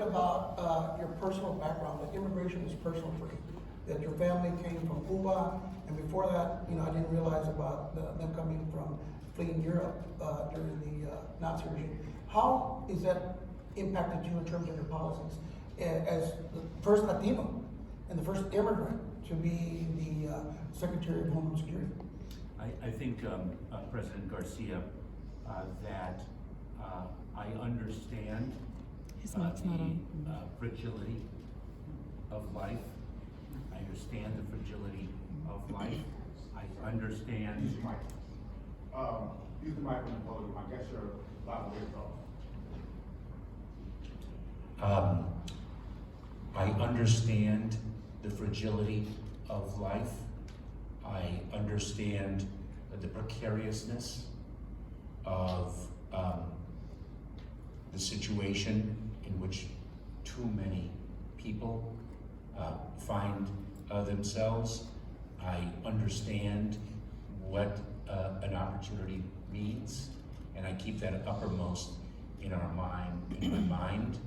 About your personal background, that immigration was personal for you, that your family came from Cuba, and before that, I didn't realize about them coming from fleeing Europe during the Nazi regime. How is that impacted you in terms of your policies as the first Latino and the first immigrant to be the Secretary of Homeland Security? I think President Garcia, that I understand His mic's not on. fragility of life. I understand the fragility of life. I understand. Use the mic. Use the mic on the podium. I guess you're loud and clear. I understand the fragility of life. I understand the precariousness of the situation in which too many people find themselves. I understand what an opportunity means, and I keep that uppermost in our mind, in my mind,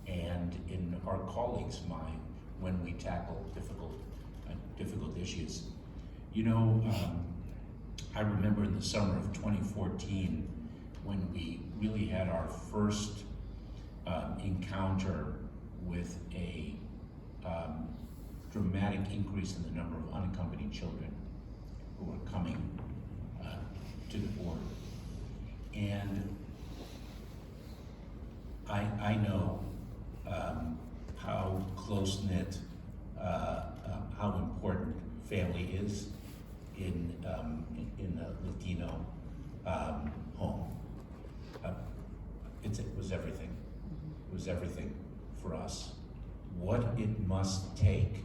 and in our colleagues' mind when we tackle difficult issues. I remember in the summer of 2014 when we really had our first encounter with a dramatic increase in the number of unaccompanied children who were coming to the border. And I know how close-knit, how important family is in a Latino home. It was everything. It was everything for us. What it must take,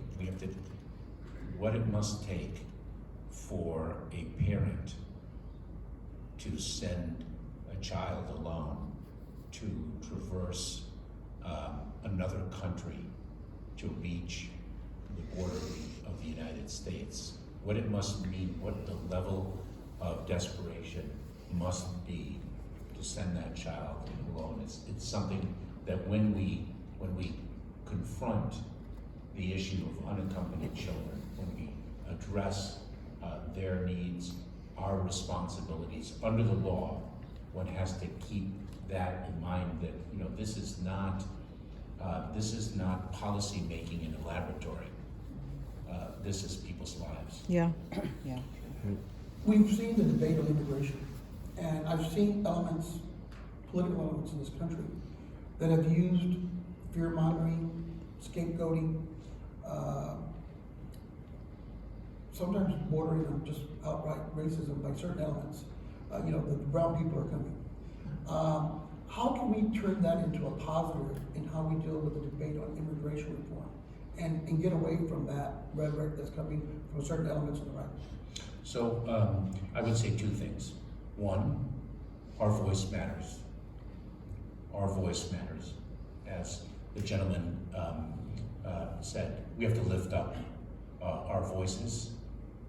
what it must take for a parent to send a child alone to traverse another country to reach the border of the United States. What it must mean, what the level of desperation must be to send that child alone. It's something that when we confront the issue of unaccompanied children, when we address their needs, our responsibilities under the law, one has to keep that in mind that this is not policy making in a laboratory. This is people's lives. Yeah. Yeah. We've seen the debate on immigration, and I've seen political elements in this country that have used fear-mongering, scapegoating, sometimes bordering on just outright racism by certain elements. The brown people are coming. How can we turn that into a positive in how we deal with the debate on immigration reform and get away from that rhetoric that's coming from certain elements on the right? So I would say two things. One, our voice matters. Our voice matters. As the gentleman said, we have to lift up our voices,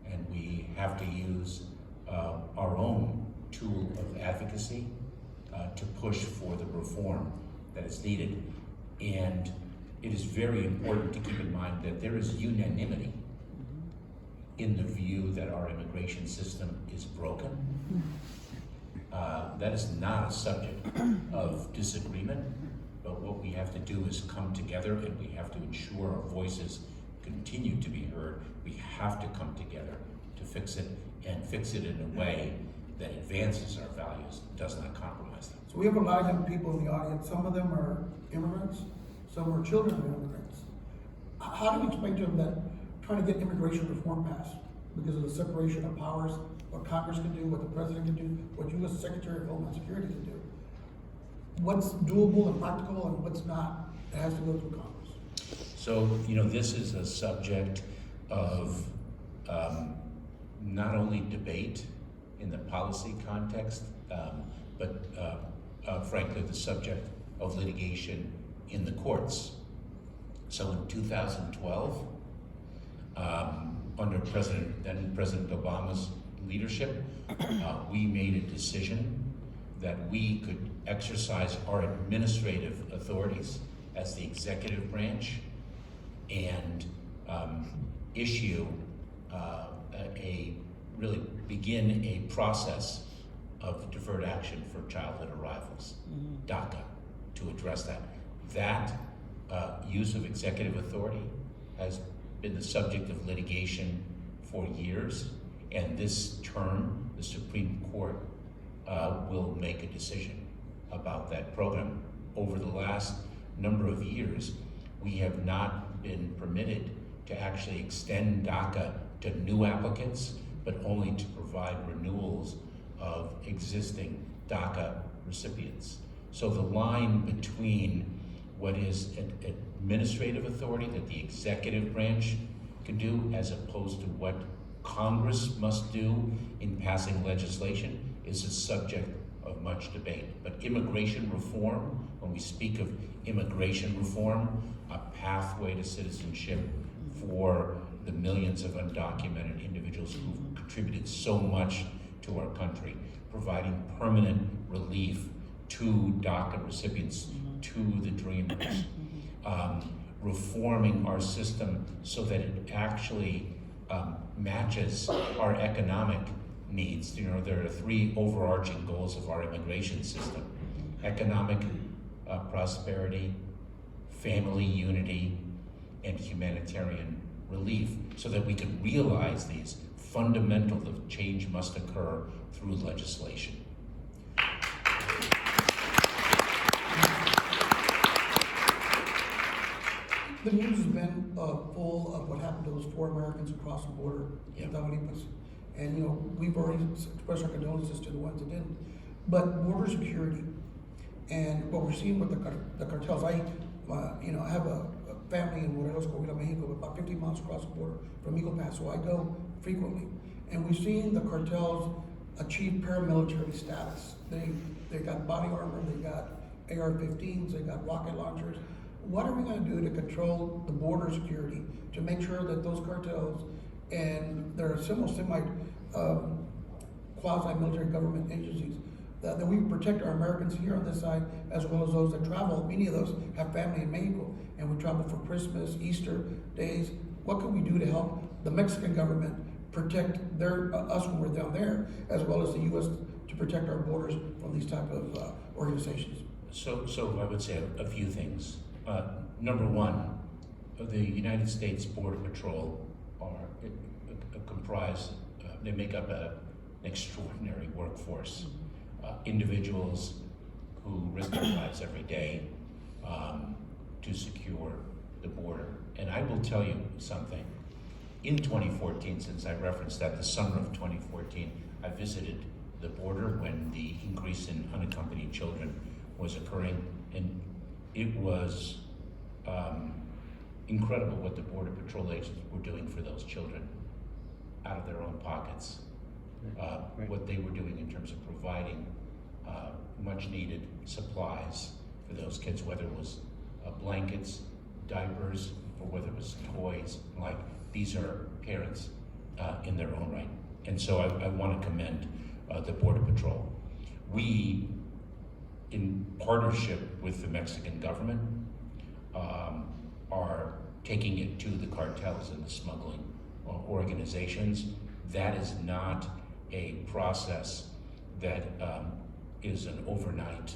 and we have to use our own tool of advocacy to push for the reform that is needed. And it is very important to keep in mind that there is unanimity in the view that our immigration system is broken. That is not a subject of disagreement, but what we have to do is come together, and we have to ensure our voices continue to be heard. We have to come together to fix it, and fix it in a way that advances our values, does not compromise them. So we have a lot of young people in the audience. Some of them are immigrants, some are children of immigrants. How do we explain to them that trying to get immigration reform passed because of the separation of powers, what Congress can do, what the President can do, what you as Secretary of Homeland Security can do? What's doable and practical and what's not? It has to go through Congress. So, this is a subject of not only debate in the policy context, but frankly, the subject of litigation in the courts. So in 2012, under then President Obama's leadership, we made a decision that we could exercise our administrative authorities as the executive branch and issue really begin a process of deferred action for childhood arrivals, DACA, to address that. That use of executive authority has been the subject of litigation for years, and this term, the Supreme Court will make a decision about that program. Over the last number of years, we have not been permitted to actually extend DACA to new applicants, but only to provide renewals of existing DACA recipients. So the line between what is an administrative authority that the executive branch can do as opposed to what Congress must do in passing legislation is a subject of much debate. But immigration reform, when we speak of immigration reform, a pathway to citizenship for the millions of undocumented individuals who've contributed so much to our country, providing permanent relief to DACA recipients, to the dreamers, reforming our system so that it actually matches our economic needs. You know, there are three overarching goals of our immigration system: economic prosperity, family unity, and humanitarian relief, so that we can realize these fundamental change must occur through legislation. The news has been full of what happened to those 4 Americans across the border in Tamaulipas. And, you know, we've already expressed our condolences to the ones that didn't. But border security and what we're seeing with the cartels, I have a family in Morelos, Mexico, about 50 miles across the border from Eagle Pass, so I go frequently. And we've seen the cartels achieve paramilitary status. They got body armor, they got AR-15s, they got rocket launchers. What are we going to do to control the border security to make sure that those cartels and their quasi-military government agencies, that we protect our Americans here on this side as well as those that travel? Many of those have family in Mexico and we travel for Christmas, Easter days. What can we do to help the Mexican government protect us when we're down there, as well as the U.S. to protect our borders from these type of organizations? So I would say a few things. Number one, the United States Border Patrol they make up an extraordinary workforce. Individuals who risk their lives every day to secure the border. And I will tell you something. In 2014, since I referenced that, the summer of 2014, I visited the border when the increase in unaccompanied children was occurring, and it was incredible what the Border Patrol agents were doing for those children out of their own pockets. What they were doing in terms of providing much needed supplies for those kids, whether it was blankets, diapers, or whether it was toys. Like, these are parents in their own right. And so I want to commend the Border Patrol. We, in partnership with the Mexican government, are taking it to the cartels and the smuggling organizations. That is not a process that is an overnight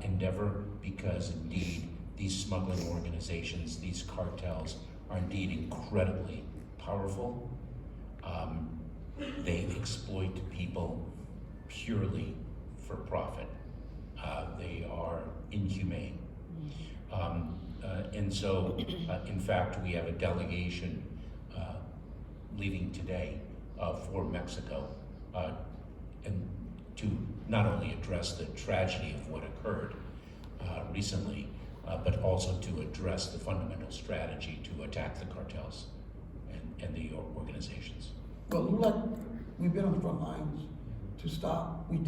endeavor, because indeed these smuggling organizations, these cartels, are indeed incredibly powerful. They exploit people purely for profit. They are inhumane. And so, in fact, we have a delegation leaving today for Mexico, and to not only address the tragedy of what occurred recently, but also to address the fundamental strategy to attack the cartels and the organizations. Well, it looks like we've been on the front lines to stop. We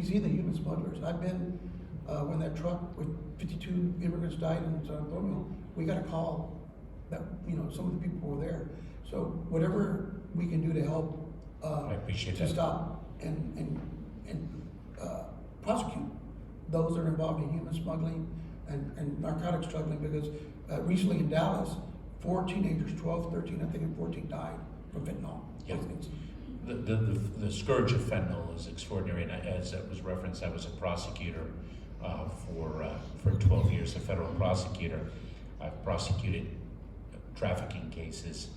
see the human smugglers. I've been, when that truck with 52 immigrants died in San Antonio, we got a call that, some of the people were there. So whatever we can do to help I appreciate to that. stop and prosecute those that are involved in human smuggling, and narcotics struggling because recently in Dallas, 4 teenagers, 12, 13, I think, and 14 died from fentanyl. Yeah. The scourge of fentanyl is extraordinary, and as it was referenced, I was a prosecutor for 12 years, a federal prosecutor. I've prosecuted trafficking cases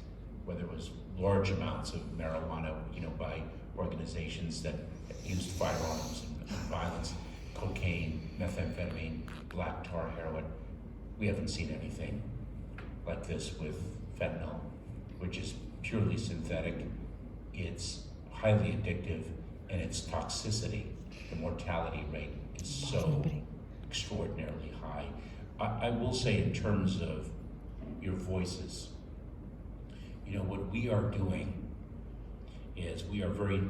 where there was large amounts of marijuana, by organizations that used firearms and violence, cocaine, methamphetamine, black tar heroin. We haven't seen anything like this with fentanyl, which is purely synthetic. It's highly addictive, and its toxicity, the mortality rate, is so extraordinarily high. I will say, in terms of your voices, what we are doing is we are very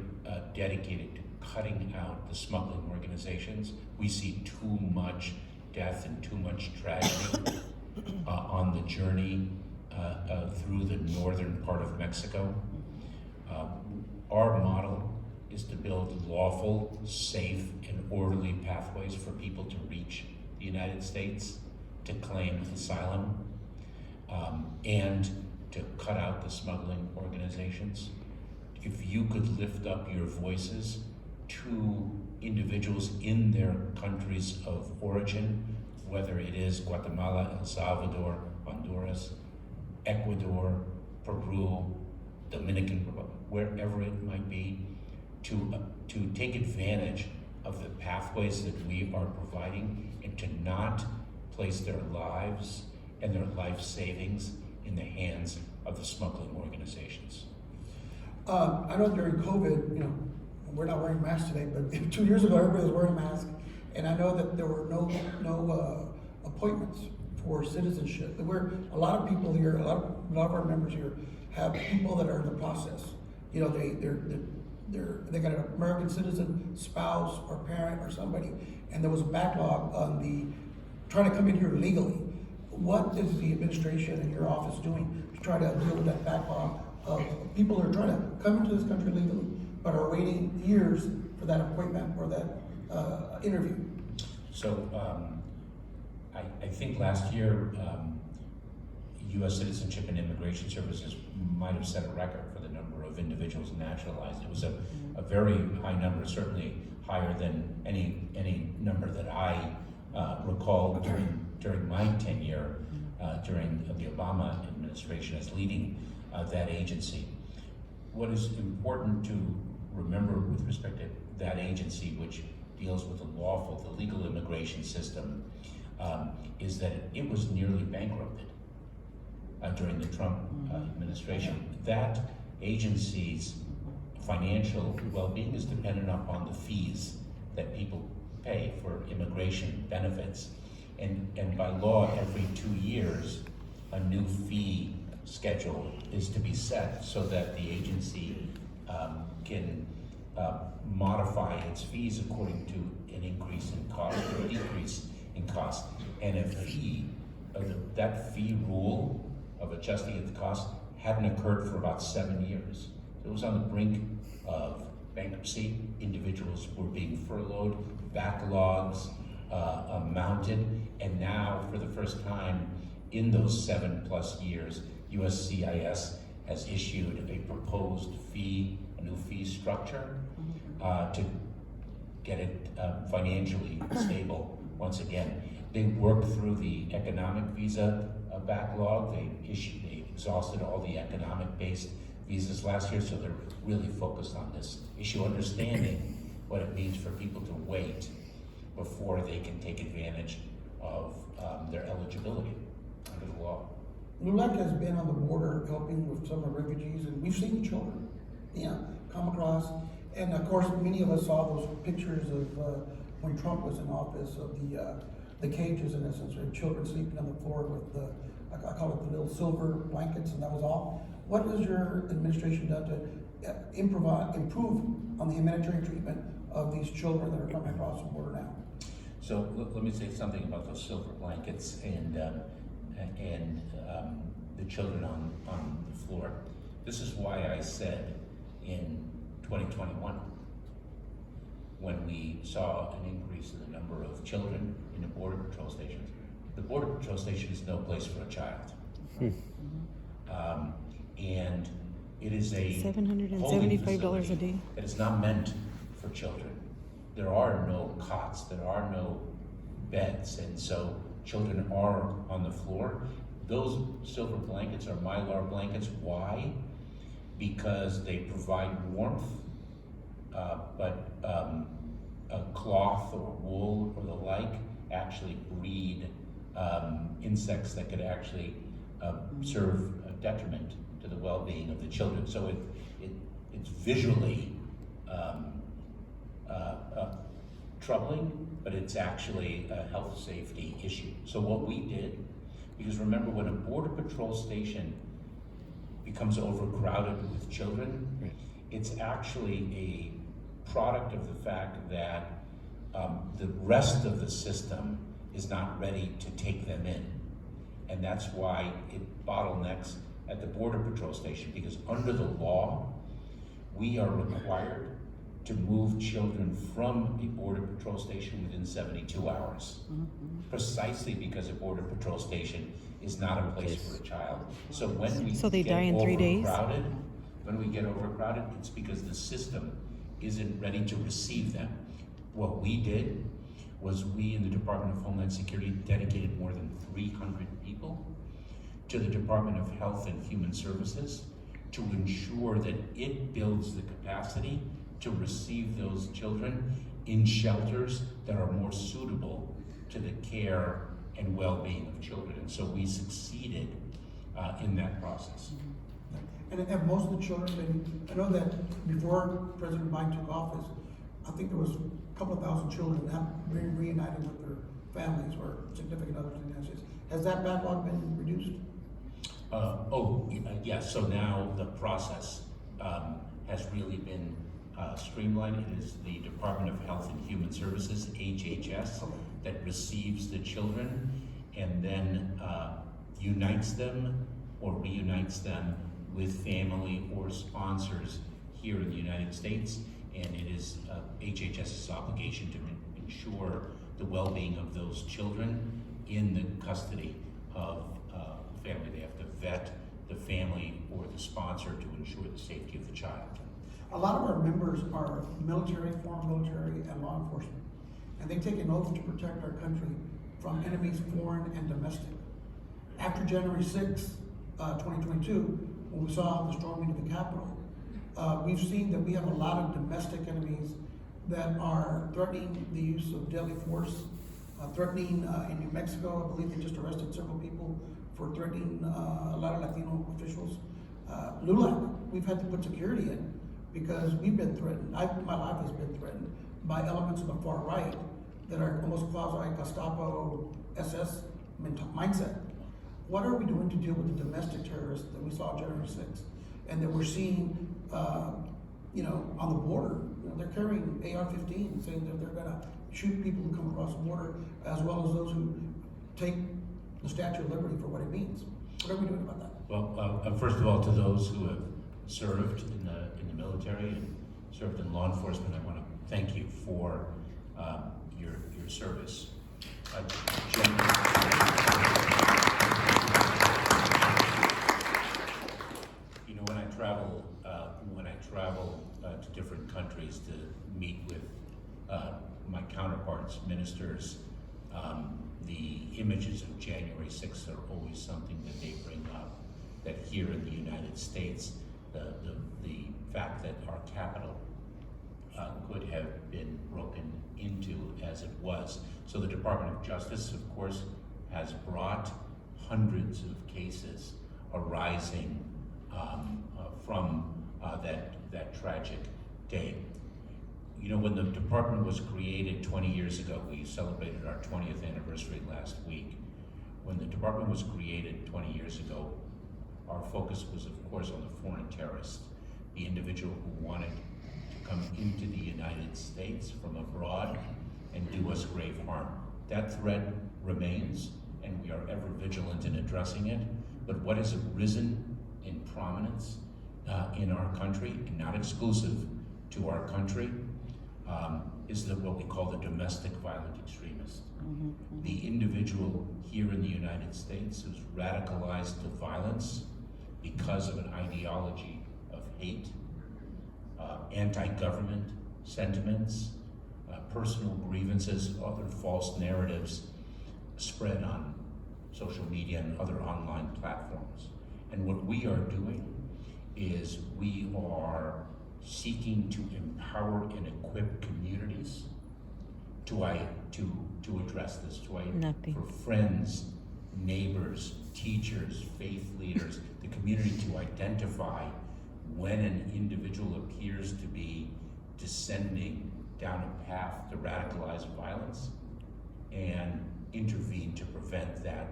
dedicated to cutting out the smuggling organizations. We see too much death and too much tragedy on the journey through the northern part of Mexico. Our model is to build lawful, safe, and orderly pathways for people to reach the United States, to claim asylum, and to cut out the smuggling organizations. If you could lift up your voices to individuals in their countries of origin, whether it is Guatemala, El Salvador, Honduras, Ecuador, Peru, Dominican Republic, wherever it might be, to take advantage of the pathways that we are providing, and to not place their lives and their life savings in the hands of the smuggling organizations. I know during COVID, we're not wearing masks today, but 2 years ago, everybody was wearing a mask. And I know that there were no appointments for citizenship. There were a lot of people here, a lot of our members here have people that are in the process. They got an American citizen, spouse, or parent, or somebody, and there was a backlog on the trying to come in here legally. What is the administration and your office doing to try to deal with that backlog of people that are trying to come into this country legally, but are waiting years for that appointment or that interview? So I think last year, U.S. Citizenship and Immigration Services might have set a record for the number of individuals naturalized. It was a very high number, certainly higher than any number that I recall during my tenure during the Obama administration as leading that agency. What is important to remember with respect to that agency, which deals with the legal immigration system, is that it was nearly bankrupted during the Trump administration. That agency's financial well-being is dependent upon the fees that people pay for immigration benefits. And by law, every 2 years, a new fee schedule is to be set so that the agency can modify its fees according to an increase in cost or a decrease in cost. And that fee rule of adjusting the cost hadn't occurred for about 7 years. It was on the brink of bankruptcy. Individuals were being furloughed, backlogs mounted, and now, for the first time in those 7+ years, USCIS has issued a proposed a new fee structure to get it financially stable once again. They worked through the economic visa backlog. They exhausted all the economic-based visas last year, so they're really focused on this issue, understanding what it means for people to wait before they can take advantage of their eligibility under the law. LULAC has been on the border helping with some of the refugees, and we've seen the children, come across. And of course, many of us saw those pictures of when Trump was in office of the cages, in essence, where children sleeping on the floor with I call it the little silver blankets, and that was all. What has your administration done to improve on the humanitarian treatment of these children that are coming across the border now? So let me say something about those silver blankets and the children on the floor. This is why I said in 2021, when we saw an increase in the number of children in the Border Patrol stations, the Border Patrol Station is no place for a child. And it is a $775 holding a facility day. that is not meant for children. There are no cots, there are no beds, and so children are on the floor. Those silver blankets are Mylar blankets. Why? Because they provide warmth, but a cloth or wool or the like actually breed insects that could actually serve a detriment to the well-being of the children. So it's visually troubling, but it's actually a health safety issue. So what we did, because remember, when a Border Patrol station becomes overcrowded with children, it's actually a product of the fact that the rest of the system is not ready to take them in. And that's why it bottlenecks at the Border Patrol station, because under the law, we are required to move children from a Border Patrol station within 72 hours. Precisely because a Border Patrol station is not a place for a child. So when we So they get die in 3 days? when we get overcrowded, it's because the system isn't ready to receive them. What we did was we in the Department of Homeland Security dedicated more than 300 people to the Department of Health and Human Services to ensure that it builds the capacity to receive those children in shelters that are more suitable to the care and well-being of children. And so we succeeded in that process. And have most of the children been, I know that before President Biden took office, I think there was a couple of thousand children that have been reunited with their families or significant others in the United States. Has that backlog been reduced? Yes, so now the process has really been streamlined. It is the Department of Health and Human Services, HHS, that receives the children and then unites them or reunites them with family or sponsors here in the United States. And it is HHS's obligation to ensure the well-being of those children in the custody of family. They have to vet the family or the sponsor to ensure the safety of the child. A lot of our members are military, former military, and law enforcement. And they take an oath to protect our country from enemies, foreign and domestic. After January 6, 2022, when we saw the storming of the Capitol, we've seen that we have a lot of domestic enemies that are threatening the use of deadly force, threatening in New Mexico. I believe they just arrested several people for threatening a lot of Latino officials. LULAC, we've had to put security in because we've been threatened. My life has been threatened by elements of the far right that are almost quasi-Gestapo SS mindset. What are we doing to deal with the domestic terrorists that we saw January 6th and that we're seeing, on the border? They're carrying AR-15, saying that they're gonna shoot people who come across the border, as well as those who take the Statue of Liberty for what it means. What are we doing about that? Well, first of all, to those who have served in the military and served in law enforcement, I want to thank you for your service. When I travel to different countries to meet with my counterparts, ministers, the images of January 6th are always something that they bring up. That here in the United States, the fact that our capital could have been broken into as it was. So the Department of Justice, of course, has brought hundreds of cases arising from that tragic day. When the department was created 20 years ago, we celebrated our 20th anniversary last week. When the department was created 20 years ago, our focus was, of course, on the foreign terrorist, the individual who wanted to come into the United States from abroad and do us grave harm. That threat remains, and we are ever vigilant in addressing it. But what has arisen in prominence in our country, and not exclusive to our country, is what we call the domestic violent extremist. The individual here in the United States who's radicalized to violence because of an ideology of hate, anti-government sentiments, personal grievances, other false narratives spread on social media and other online platforms. And what we are doing is we are seeking to empower and equip communities to address this, Nothing. for friends, neighbors, teachers, faith leaders, the community to identify when an individual appears to be descending down a path to radicalized violence and intervene to prevent that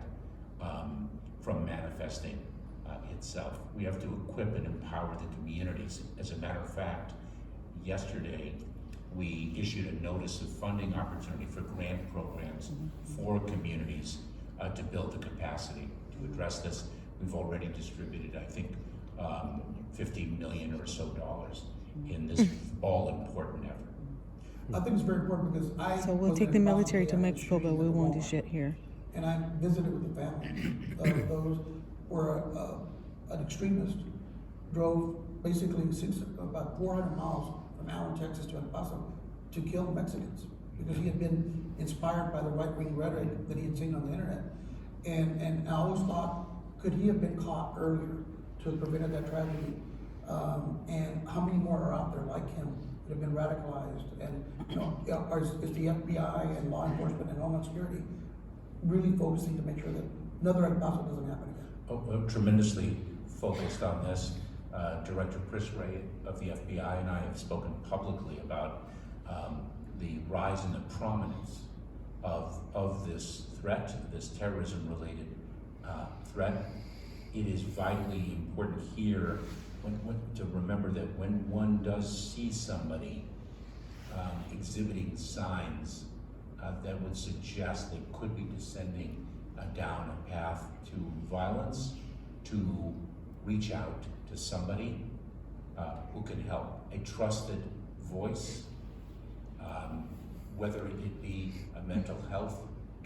from manifesting itself. We have to equip and empower the communities. As a matter of fact, yesterday we issued a notice of funding opportunity for grant programs for communities to build the capacity to address this. We've already distributed, I think, $50 million or so in this all-important effort. I think it's very important because So we'll take the military to Mexico, but we won't do shit here. And I visited with the family of those where an extremist drove basically about 400 miles from Allen, Texas to El Paso to kill Mexicans because he had been inspired by the right-wing rhetoric that he had seen on the internet. And I always thought, could he have been caught earlier to have prevented that tragedy? And how many more are out there like him that have been radicalized? And is the FBI and law enforcement and Homeland Security really focusing to make sure that another El Paso doesn't happen again? Tremendously focused on this. Director Chris Ray of the FBI and I have spoken publicly about the rise in the prominence of this threat, this terrorism-related threat. It is vitally important here to remember that when one does see somebody exhibiting signs that would suggest they could be descending down a path to violence, to reach out to somebody who can help, a trusted voice, whether it be a mental health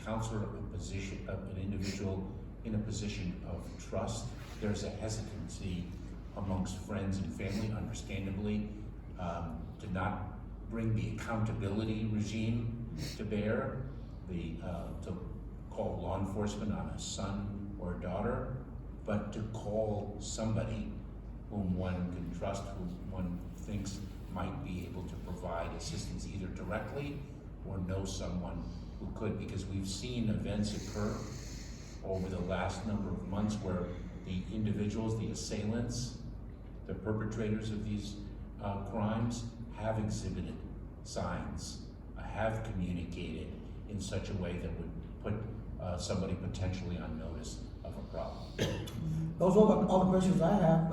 counselor, an individual in a position of trust. There's a hesitancy amongst friends and family, understandably, to not bring the accountability regime to bear, to call law enforcement on a son or a daughter, but to call somebody whom one can trust, whom one thinks might be able to provide assistance either directly or know someone who could, because we've seen events occur over the last number of months where the individuals, the assailants, the perpetrators of these crimes have exhibited signs, have communicated in such a way that would put somebody potentially on notice of a problem. Those are all the questions I have,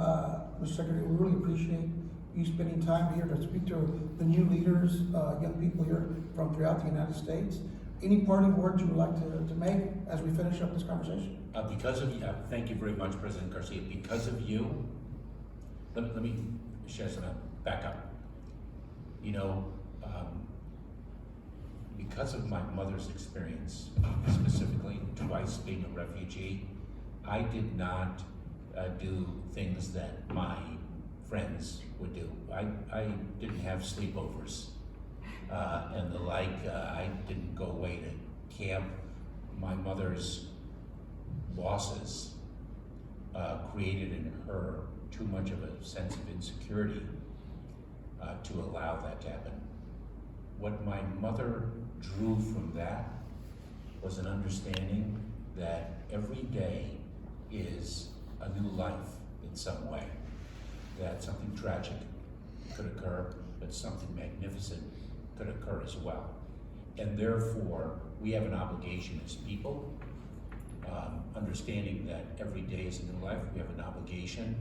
Mr. Secretary. We really appreciate you spending time here to speak to the new leaders, young people here from throughout the United States. Any parting words you would like to make as we finish up this conversation? Because of you, thank you very much, President Garcia. Because of you, let me share some backup. Because of my mother's experience, specifically twice being a refugee, I did not do things that my friends would do. I didn't have sleepovers and the like. I didn't go away to camp. My mother's bosses created in her too much of a sense of insecurity to allow that to happen. What my mother drew from that was an understanding that every day is a new life in some way, that something tragic could occur, but something magnificent could occur as well. And therefore, we have an obligation as people, understanding that every day is a new life. We have an obligation,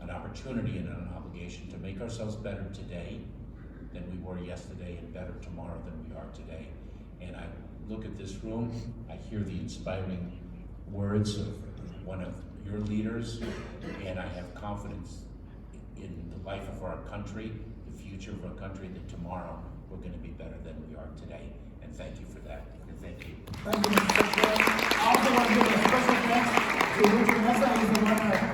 an opportunity and an obligation to make ourselves better today than we were yesterday and better tomorrow than we are today. And I look at this room, I hear the inspiring words of one of your leaders, and I have confidence in the life of our country, the future of our country, that tomorrow we're gonna be better than we are today. And thank you for that, and thank you. Thank you, Mr. Secretary. I also want to give a special thanks to Richard Mesa, he's the one that